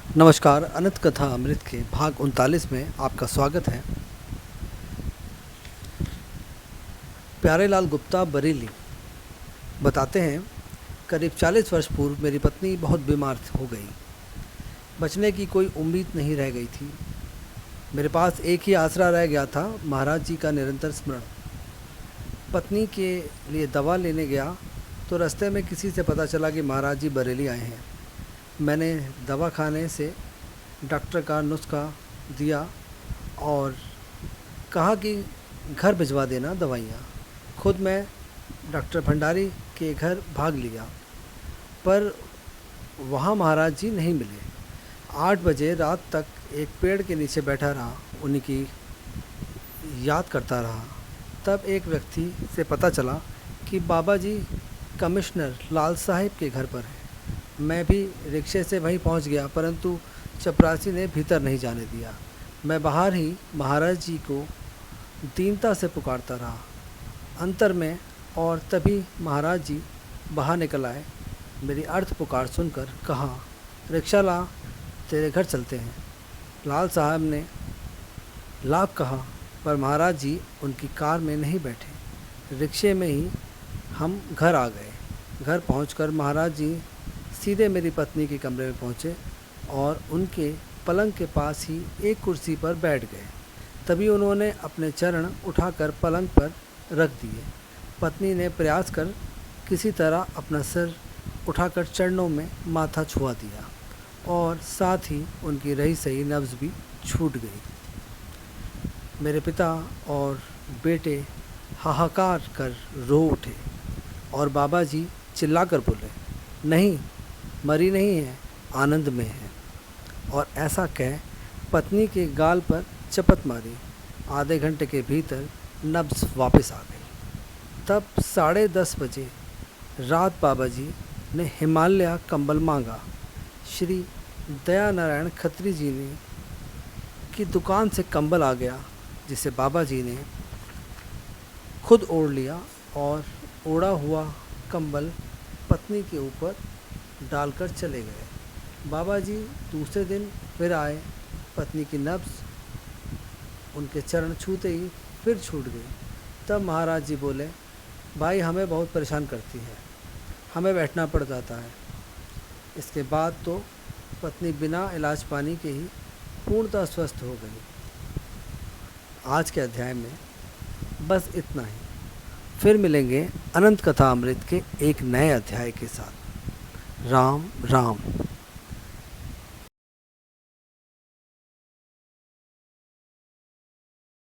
नमस्कार। अनंत कथा अमृत के भाग 39 में आपका स्वागत है। प्यारेलाल गुप्ता बरेली बताते हैं, करीब 40 वर्ष पूर्व मेरी पत्नी बहुत बीमार हो गई। बचने की कोई उम्मीद नहीं रह गई थी। मेरे पास एक ही आसरा रह गया था, महाराज जी का निरंतर स्मरण। पत्नी के लिए दवा लेने गया तो रास्ते में किसी से पता चला कि महाराज जी बरेली आए हैं। मैंने दवा खाने से डॉक्टर का नुस्खा दिया और कहा कि घर भिजवा देना दवाइयाँ। खुद मैं डॉक्टर भंडारी के घर भाग लिया, पर वहाँ महाराज जी नहीं मिले। 8 बजे रात तक एक पेड़ के नीचे बैठा रहा, उन्हीं की याद करता रहा। तब एक व्यक्ति से पता चला कि बाबा जी कमिश्नर लाल साहिब के घर पर हैं। मैं भी रिक्शे से वहीं पहुंच गया, परंतु चपरासी ने भीतर नहीं जाने दिया। मैं बाहर ही महाराज जी को दीनता से पुकारता रहा अंतर में, और तभी महाराज जी बाहर निकल आए। मेरी अर्थ पुकार सुनकर कहा, रिक्शा ला, तेरे घर चलते हैं। लाल साहब ने लाख कहा, पर महाराज जी उनकी कार में नहीं बैठे, रिक्शे में ही हम घर आ गए। घर पहुंचकर महाराज जी सीधे मेरी पत्नी के कमरे में पहुंचे और उनके पलंग के पास ही एक कुर्सी पर बैठ गए। तभी उन्होंने अपने चरण उठाकर पलंग पर रख दिए। पत्नी ने प्रयास कर किसी तरह अपना सिर उठाकर चरणों में माथा छुआ दिया और साथ ही उनकी रही सही नब्ज़ भी छूट गई। मेरे पिता और बेटे हाहाकार कर रो उठे और बाबा जी चिल्लाकर बोले, नहीं, मरी नहीं है, आनंद में है। और ऐसा कह पत्नी के गाल पर चपत मारी। आधे घंटे के भीतर नब्ज़ वापस आ गई। तब 10:30 बजे रात बाबा जी ने हिमालय कंबल मांगा। श्री दया नारायण खत्री जी ने की दुकान से कंबल आ गया, जिसे बाबा जी ने खुद ओढ़ लिया और ओढ़ा हुआ कंबल पत्नी के ऊपर डालकर चले गए। बाबा जी दूसरे दिन फिर आए। पत्नी की नब्ज़ उनके चरण छूते ही फिर छूट गई। तब महाराज जी बोले, भाई हमें बहुत परेशान करती है, हमें बैठना पड़ जाता है। इसके बाद तो पत्नी बिना इलाज पानी के ही पूर्णतः स्वस्थ हो गई। आज के अध्याय में बस इतना ही। फिर मिलेंगे अनंत कथा अमृत के एक नए अध्याय के साथ। राम राम।